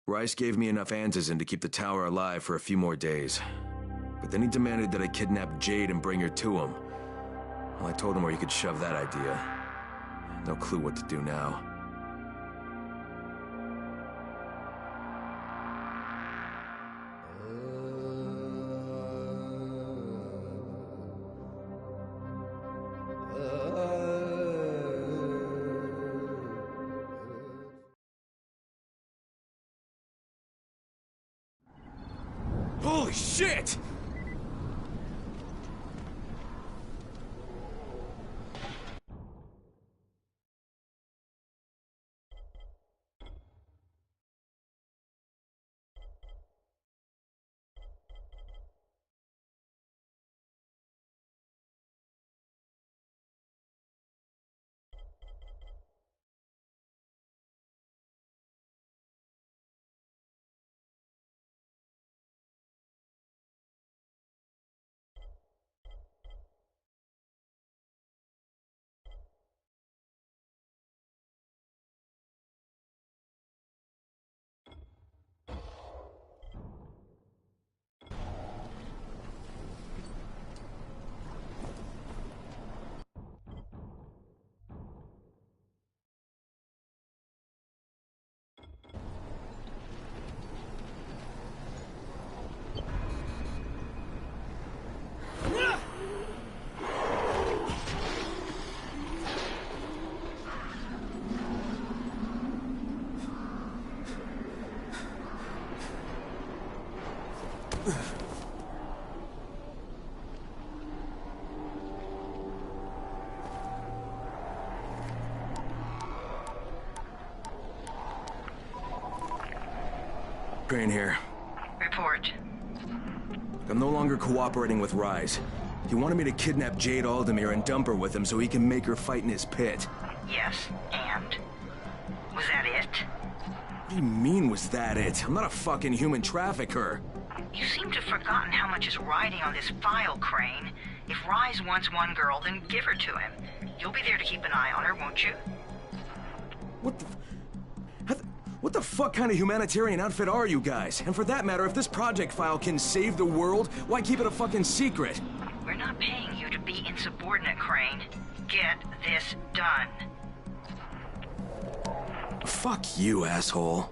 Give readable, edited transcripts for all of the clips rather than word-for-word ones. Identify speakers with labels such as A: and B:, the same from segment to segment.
A: Rice gave me enough antizin to keep the tower alive for a few more days. But then he demanded that I kidnap Jade and bring her to him. Well, I told him where he could shove that idea. No clue what to do now. Holy shit! Crane here.
B: Report.
A: I'm no longer cooperating with Rise. He wanted me to kidnap Jade Aldemir and dump her with him so he can make her fight in his pit.
B: Yes, and? Was that it?
A: What do you mean, was that it? I'm not a fucking human trafficker.
B: You seem to have forgotten how much is riding on this file, Crane. If Rise wants one girl, then give her to him. You'll be there to keep an eye on her, won't you?
A: What the fuck kind of humanitarian outfit are you guys? And for that matter, if this project file can save the world, why keep it a fucking secret?
B: We're not paying you to be insubordinate, Crane. Get this done.
A: Fuck you, asshole.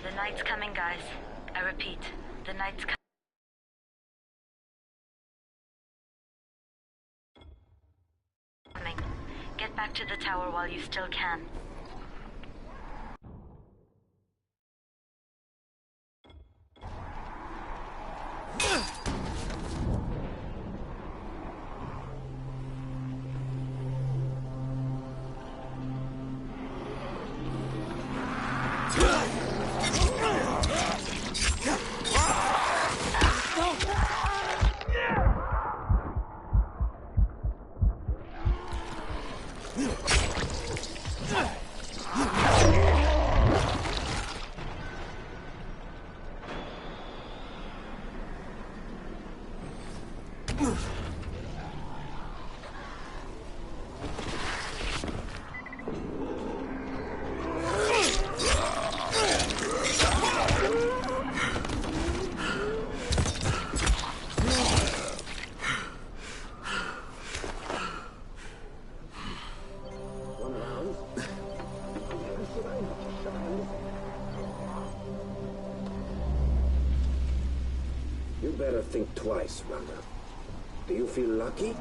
C: The night's coming, guys. I repeat, the night's coming. Get back to the tower while you still can.
D: think twice, Rhonda. Do you feel lucky?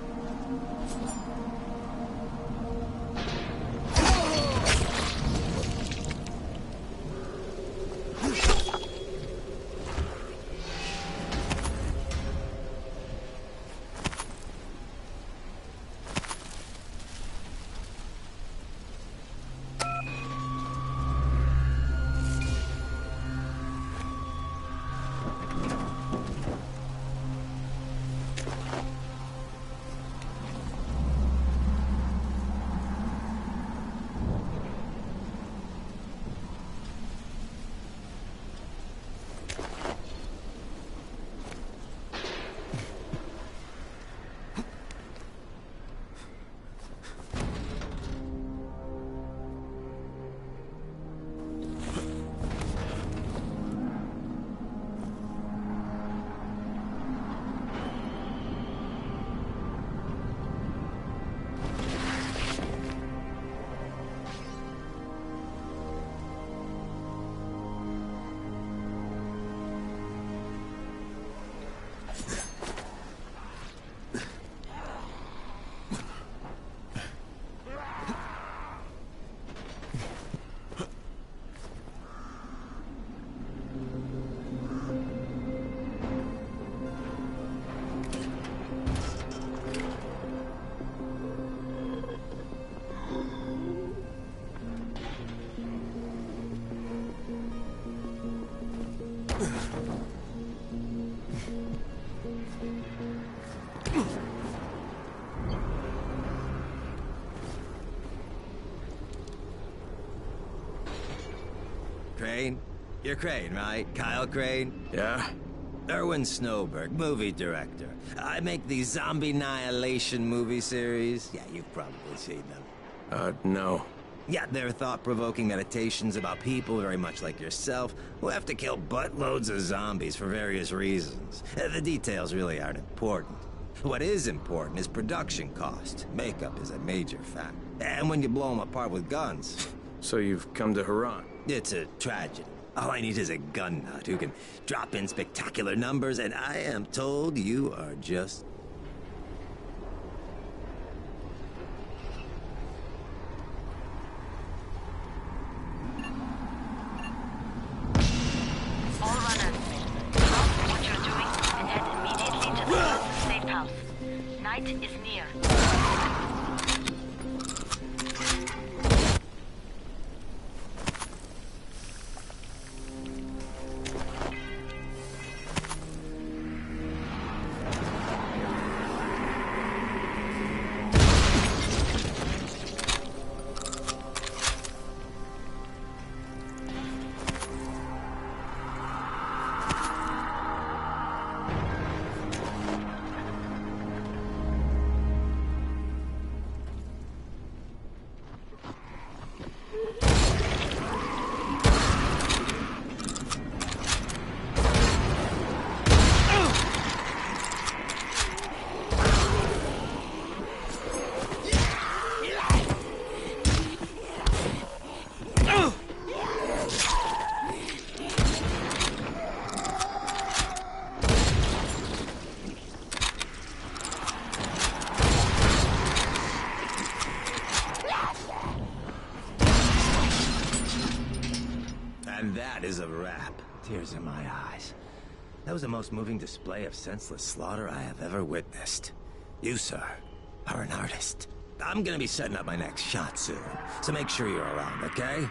E: Crane? You're Crane, right? Kyle Crane?
A: Yeah?
E: Erwin Snowberg, movie director. I make these zombie annihilation movie series. Yeah, you've probably seen them.
A: No.
E: Yeah, they're thought-provoking meditations about people very much like yourself who have to kill buttloads of zombies for various reasons. The details really aren't important. What is important is production cost. Makeup is a major factor. And when you blow them apart with guns...
A: So you've come to Haran?
E: It's a tragedy. All I need is a gun nut who can drop in spectacular numbers, and I am told you are just...
C: All runners, stop what you're doing and head immediately to the closest safe house. Night is near.
E: And that is a wrap. Tears in my eyes. That was the most moving display of senseless slaughter I have ever witnessed. You, sir, are an artist. I'm gonna be setting up my next shot soon, so make sure you're around, okay?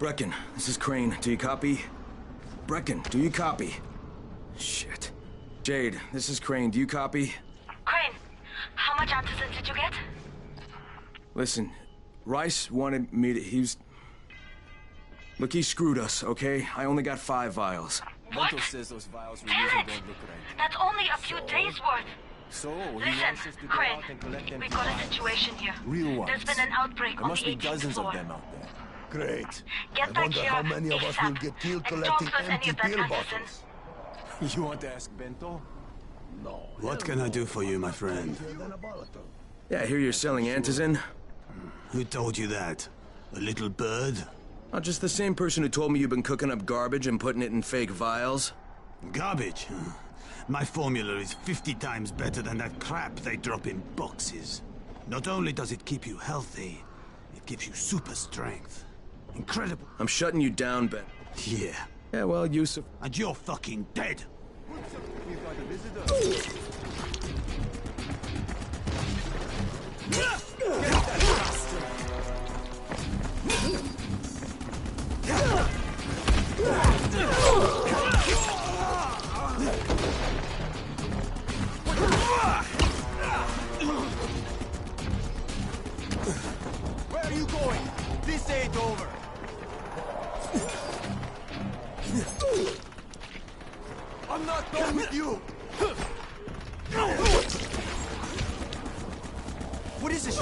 A: Brecken, this is Crane. Do you copy? Brecken, do you copy? Shit. Jade, this is Crane. Do you copy?
C: Crane, how much antizin did you get?
A: Listen, Rice wanted me to... Look, he screwed us, okay? I only got 5 vials.
C: What?
F: Monto says those vials were
C: Damn
F: usually
C: it!
F: don't look right.
C: That's only a few days worth.
F: So, he
C: Listen,
F: wants us to go
C: Crane,
F: out and collect them
C: we've got a
F: vials.
C: situation here.
F: Real ones.
C: There's been an outbreak
F: There
C: on
F: must
C: the
F: be
C: 18th
F: dozens
C: floor.
F: of them out there.
G: Great.
C: Get
G: I
C: back
G: wonder
C: here
G: how many of us will
C: ASAP.
G: get killed
C: And
G: collecting
C: don't lose any
G: empty
C: of that
G: pill
C: antizin.
G: bottles.
F: You want to ask Bento?
G: No.
H: What can I do for you, my friend?
A: Yeah, I hear you're selling antizin.
H: Who told you that? A little bird?
A: Oh, just the same person who told me you've been cooking up garbage and putting it in fake vials.
H: Garbage? My formula is 50 times better than that crap they drop in boxes. Not only does it keep you healthy, it gives you super strength. Incredible.
A: I'm shutting you down, Ben.
H: Yeah.
A: Yeah, well, Yusuf...
H: And you're fucking dead.
F: Where are you going? This ain't over. I'm not done with you. What is this?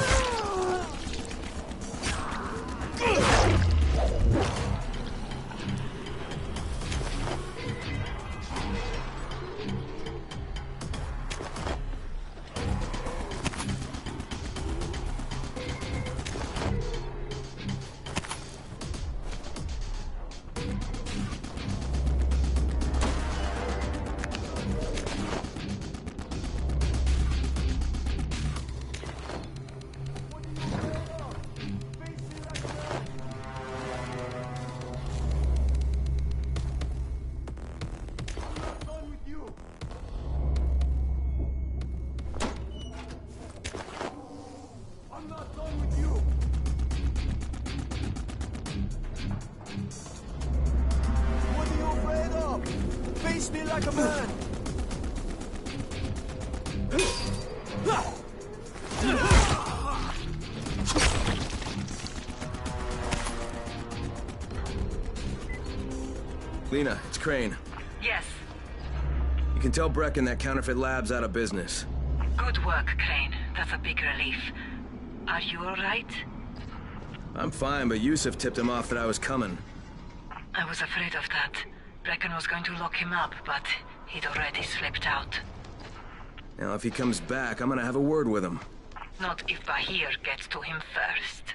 F: Face me like a man!
A: Lena, it's Crane.
B: Yes.
A: You can tell Brecken that counterfeit lab's out of business.
B: Good work, Crane. That's a big relief. Are you alright?
A: I'm fine, but Yusuf tipped him off that I was coming.
B: I was afraid of that. Brecken was going to lock him up, but he'd already slipped out.
A: Now, if he comes back, I'm gonna have a word with him.
B: Not if Bahir gets to him first.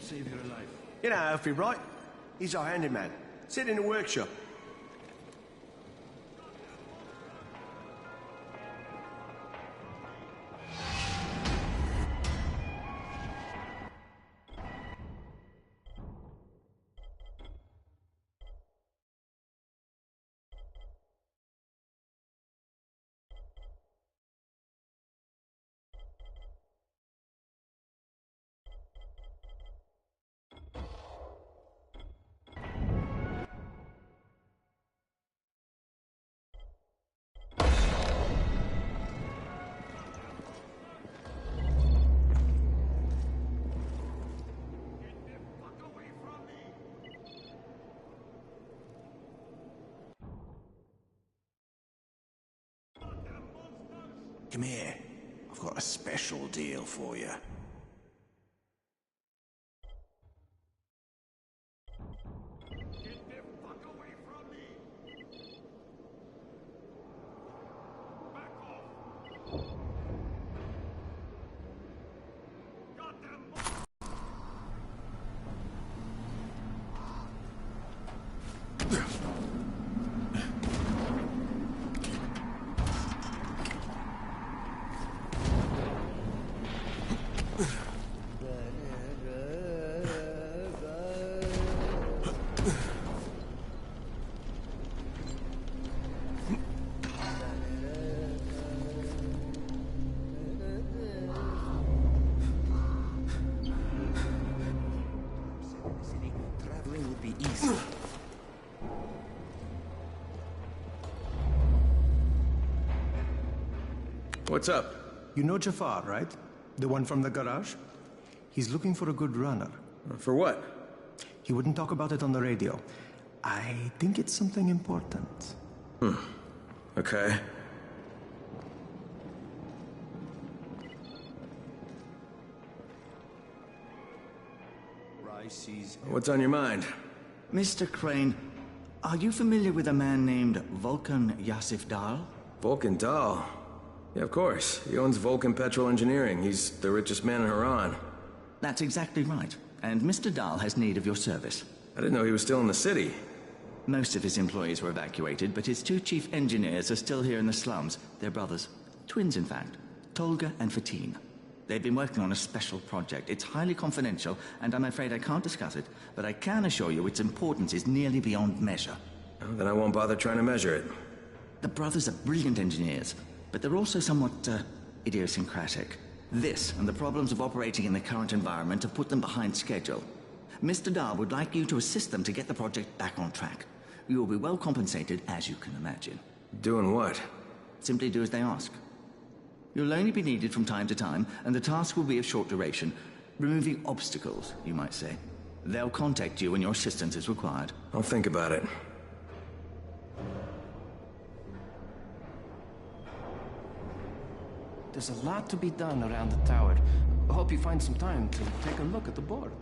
F: save your life.
I: You know Alfie, right? He's our handyman. Sit in the workshop.
F: Come here. I've got a special deal for you.
A: What's up?
I: You know Jafar, right? The one from the garage? He's looking for a good runner.
A: For what?
I: He wouldn't talk about it on the radio. I think it's something important.
A: Okay. What's on your mind?
J: Mr. Crane, are you familiar with a man named Vulcan Yasif Dahl?
A: Vulcan Dahl? Yeah, of course. He owns Vulcan Petrol Engineering. He's the richest man in Haran.
J: That's exactly right. And Mr. Dahl has need of your service.
A: I didn't know he was still in the city.
J: Most of his employees were evacuated, but his two chief engineers are still here in the slums. They're brothers. Twins, in fact. Tolga and Fatine. They've been working on a special project. It's highly confidential, and I'm afraid I can't discuss it, but I can assure you its importance is nearly beyond measure.
A: Oh, then I won't bother trying to measure it.
J: The brothers are brilliant engineers, but they're also somewhat, idiosyncratic. This and the problems of operating in the current environment have put them behind schedule. Mr. Dahl would like you to assist them to get the project back on track. You will be well compensated, as you can imagine.
A: Doing what?
J: Simply do as they ask. You'll only be needed from time to time, and the task will be of short duration. Removing obstacles, you might say. They'll contact you when your assistance is required.
A: I'll think about it.
K: There's a lot to be done around the tower. I hope you find some time to take a look at the board.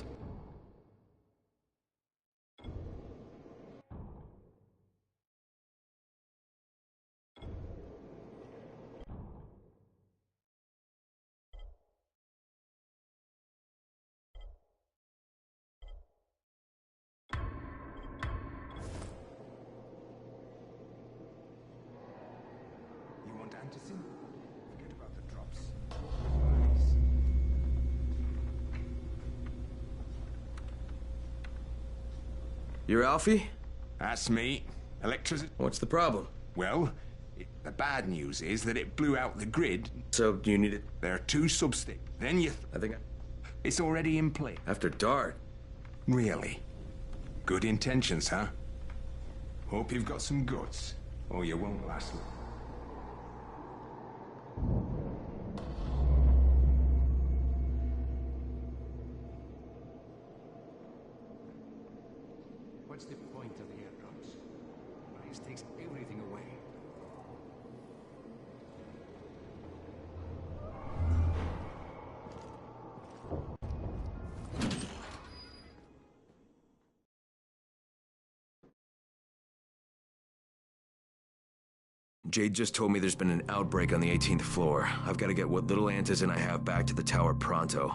F: You want antizin? Forget about the drops.
A: You're Alfie?
F: That's me. Electricity.
A: What's the problem?
F: Well, the bad news is that it blew out the grid.
A: So, do you need it?
F: There are two substicks. Then
A: I think
F: it's already in place.
A: after dark.
F: Really? Good intentions, huh? Hope you've got some guts, or you won't last long.
K: What's the point of the airdrops? Rise takes everything away.
A: Jade just told me there's been an outbreak on the 18th floor. I've got to get what little antizin I have back to the tower pronto.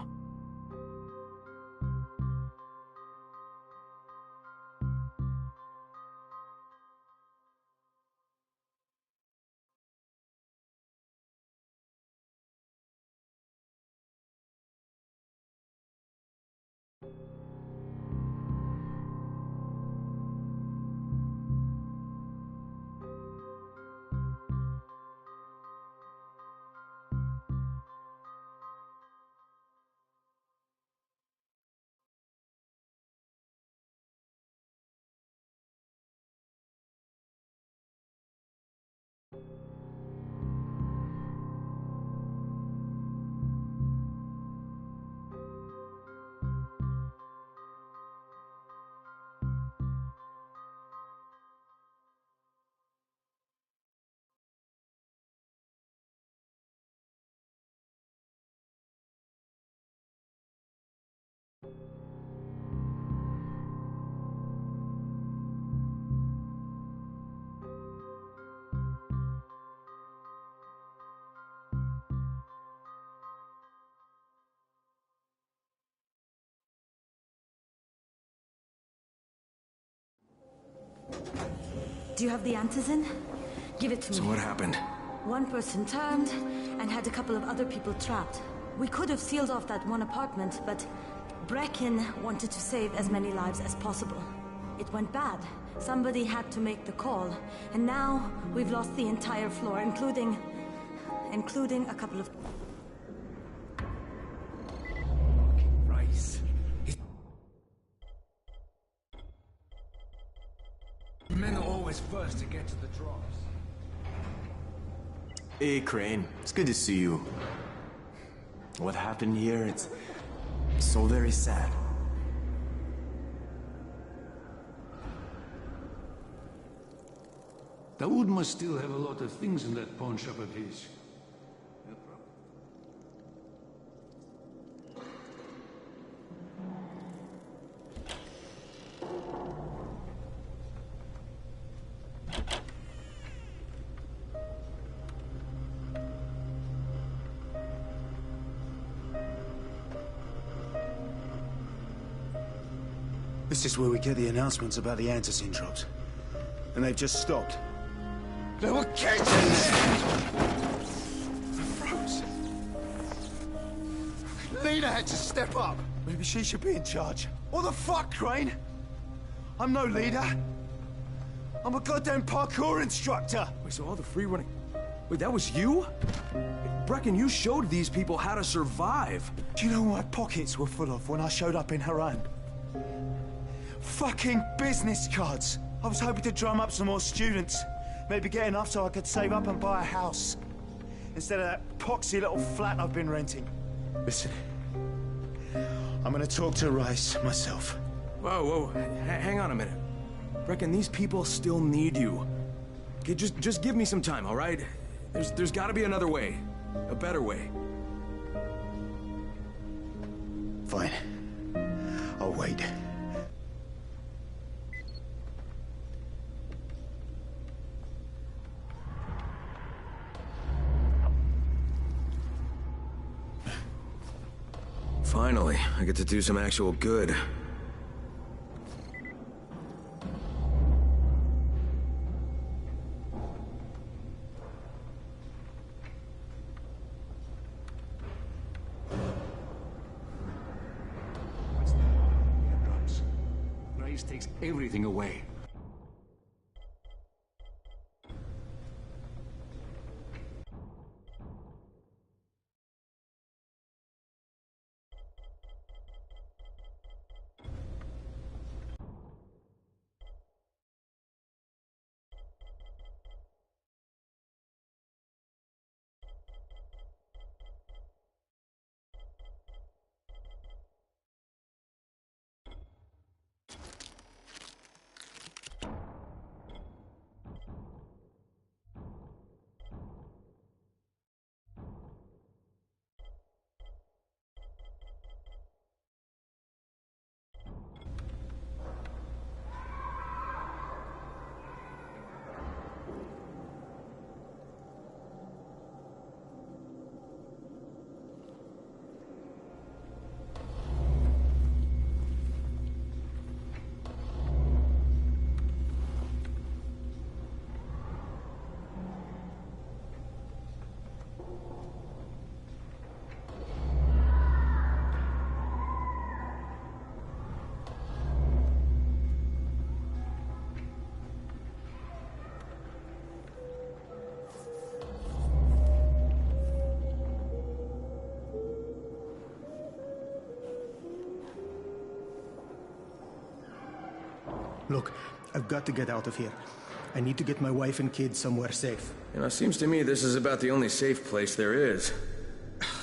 L: Do you have the answers in? Give it to me.
A: So what happened?
L: One person turned and had a couple of other people trapped. We could have sealed off that one apartment, but Brecken wanted to save as many lives as possible. It went bad. Somebody had to make the call, and now we've lost the entire floor, including a couple of...
A: Rice.
M: Men are always first to get to the drops.
N: Hey, Crane. It's good to see you. What happened here, it's so very sad.
M: Daoud must still have a lot of things in that pawn shop of his.
H: This is where we get the announcements about the antizin drops. And they've just stopped.
M: There were kids in there!
G: I froze. Lena had to step up.
H: Maybe she should be in charge. What the fuck, Crane? I'm no leader. I'm a goddamn parkour instructor.
A: Wait, so all the free running... Wait, that was you? Brecken, you showed these people how to survive.
H: Do you know what my pockets were full of when I showed up in Haran? Fucking business cards. I was hoping to drum up some more students. Maybe get enough so I could save up and buy a house. Instead of that poxy little flat I've been renting. Listen, I'm gonna talk to Rice myself.
A: Whoa, hang on a minute. Brecken, these people still need you. Okay, just give me some time, all right? There's gotta be another way. A better way.
H: Fine. I'll wait.
A: Finally, I get to do some actual good.
M: What's that? Airdrops. Rice takes everything away.
I: Look, I've got to get out of here. I need to get my wife and kids somewhere safe.
A: You know, it seems to me this is about the only safe place there is.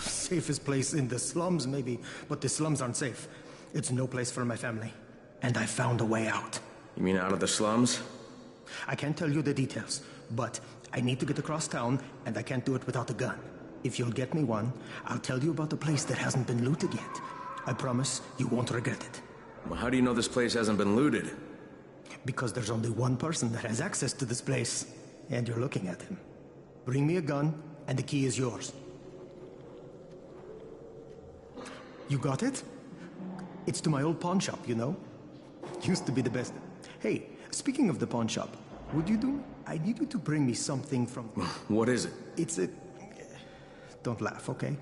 I: Safest place in the slums, maybe, but the slums aren't safe. It's no place for my family. And I found a way out.
A: You mean out of the slums?
I: I can't tell you the details, but I need to get across town, and I can't do it without a gun. If you'll get me one, I'll tell you about a place that hasn't been looted yet. I promise you won't regret it.
A: Well, how do you know this place hasn't been looted?
I: Because there's only one person that has access to this place, and you're looking at him. Bring me a gun, and the key is yours. You got it? It's to my old pawn shop, you know? Used to be the best. Hey, speaking of the pawn shop, Would you do? I need you to bring me something from...
A: What is it?
I: It's a... Don't laugh, okay?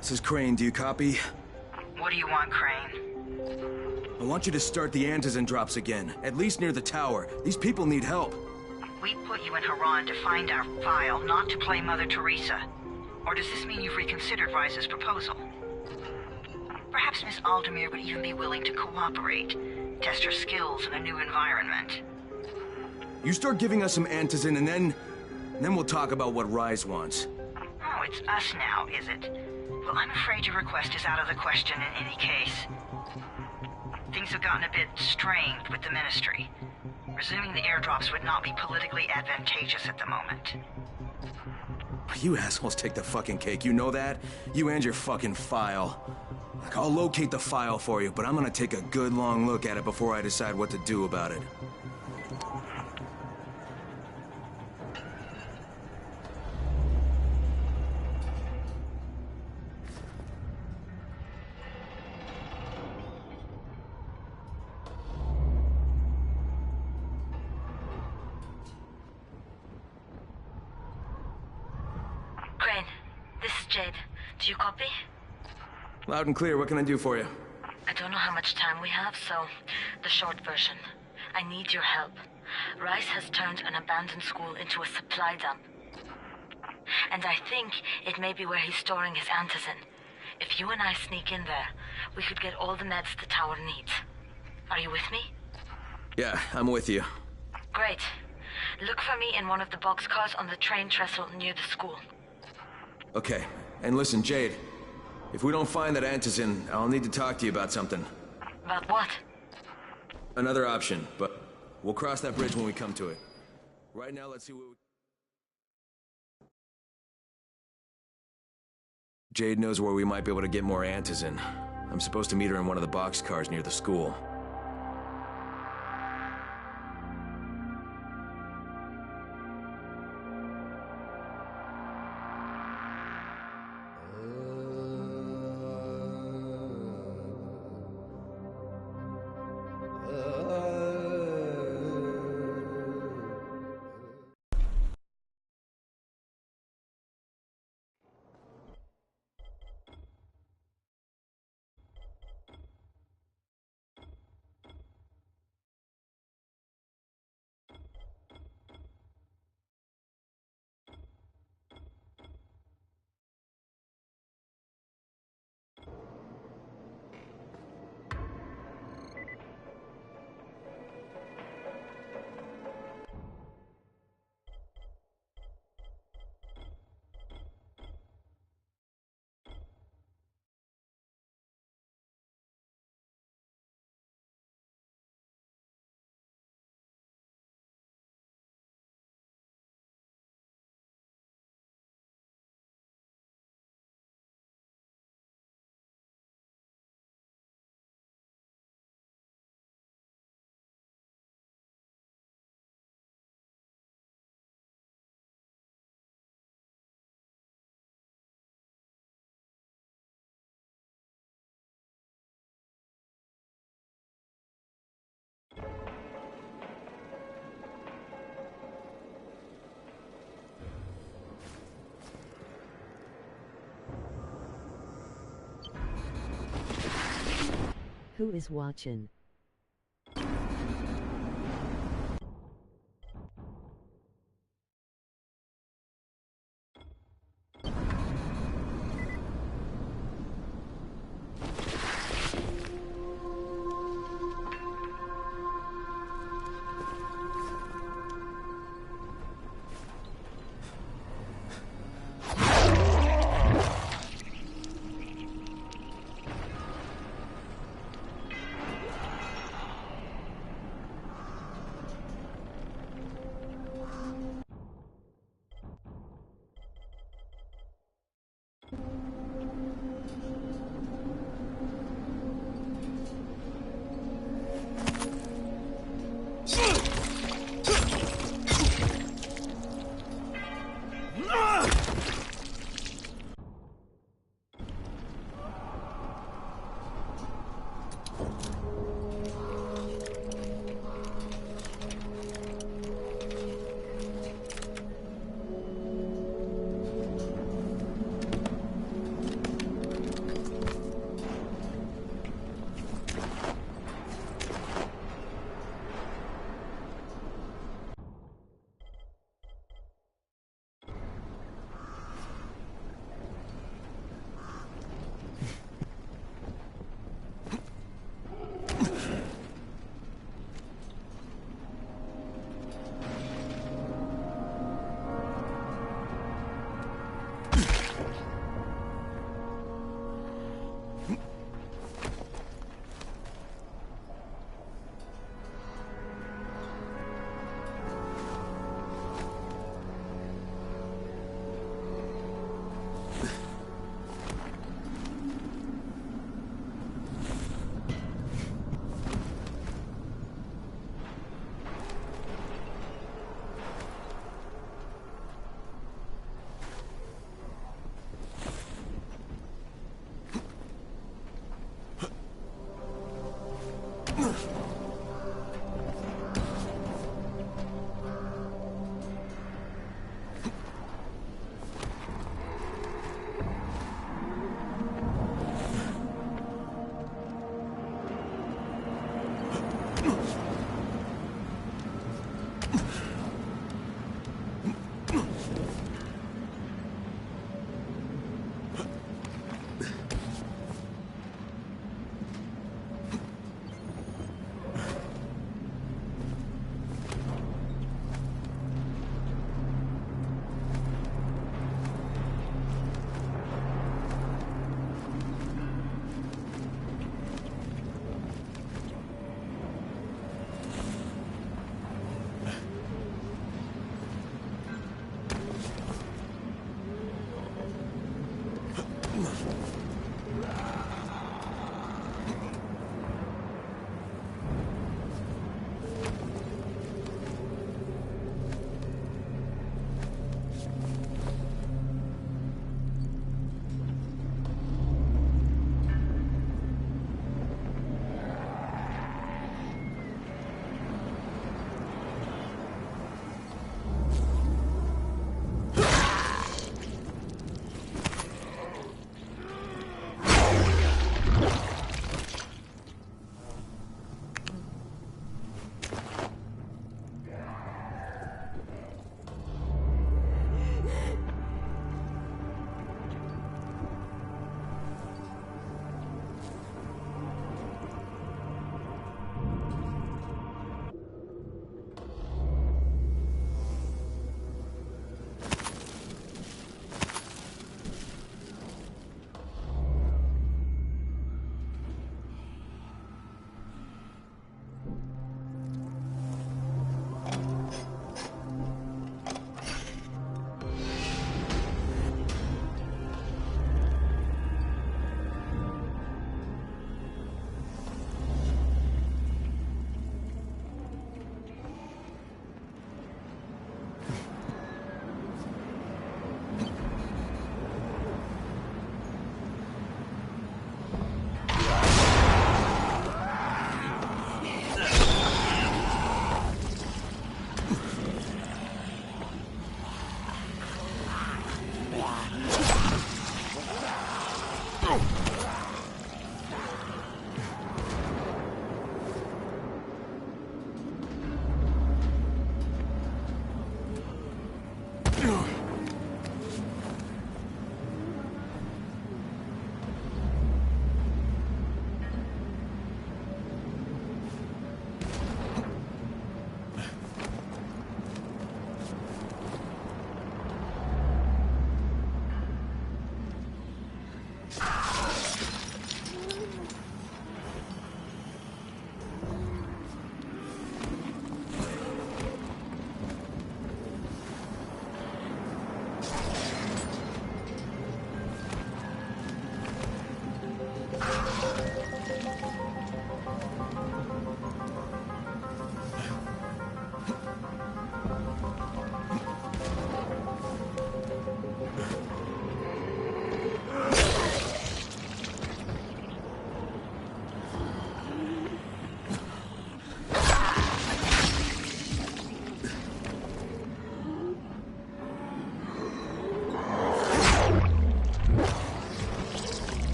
A: This is Crane, do you copy?
B: What do you want, Crane?
A: I want you to start the antizin drops again, at least near the tower. These people need help.
B: We put you in Haran to find our file, not to play Mother Teresa. Or does this mean you've reconsidered Rise's proposal? Perhaps Miss Aldemir would even be willing to cooperate, test her skills in a new environment.
A: You start giving us some antizin and then we'll talk about what Rise wants.
B: Oh, it's us now, is it? Well, I'm afraid your request is out of the question in any case. Things have gotten a bit strained with the Ministry. Resuming the airdrops would not be politically advantageous at the moment.
A: You assholes take the fucking cake, you know that? You and your fucking file. Like, I'll locate the file for you, but I'm gonna take a good long look at it before I decide what to do about it.
L: Crane, this is Jade. Do you copy?
A: Loud and clear, what can I do for you?
L: I don't know how much time we have, so the short version. I need your help. Rice has turned an abandoned school into a supply dump. And I think it may be where he's storing his antizin. If you and I sneak in there, we could get all the meds the tower needs. Are you with me?
A: Yeah, I'm with you.
L: Great. Look for me in one of the boxcars on the train trestle near the school.
A: Okay, and listen, Jade. If we don't find that antizin, I'll need to talk to you about something.
L: About what?
A: Another option, but we'll cross that bridge when we come to it. Right now, let's see what we... Jade knows where we might be able to get more antizin. I'm supposed to meet her in one of the boxcars near the school.
O: Who is watching?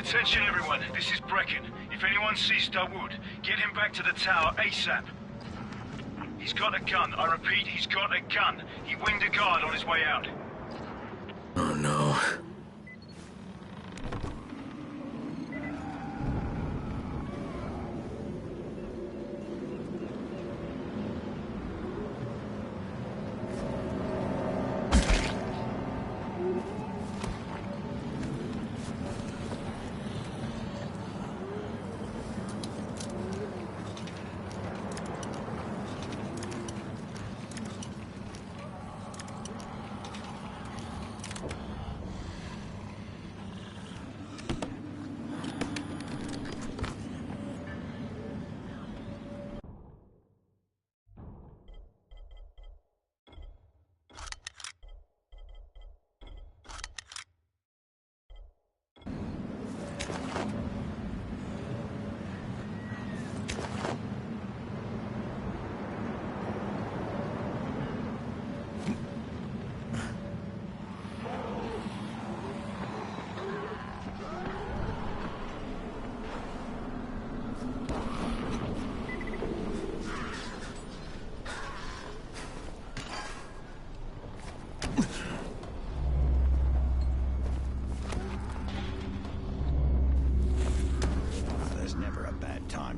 O: Attention everyone, this is Brecken. If anyone sees Dawood, get him back to the tower ASAP. He's got a gun. I repeat, he's got a gun. He winged a guard on his way out.
A: Oh no.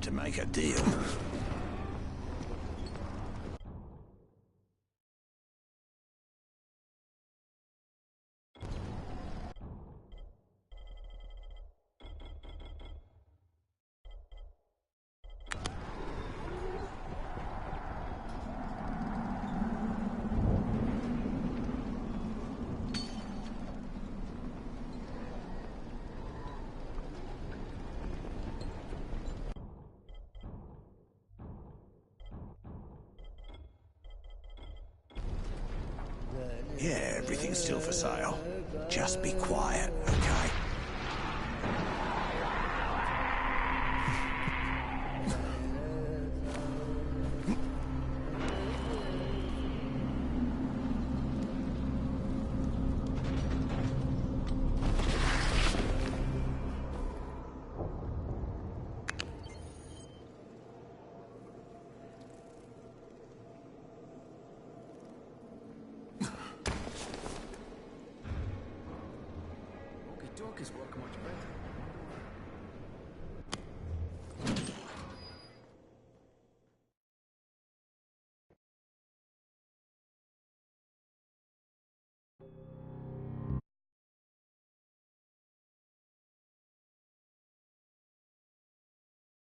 H: To make a deal. Yeah, everything's still for sale. Just be quiet, okay?
K: Walkie-talkies work much better.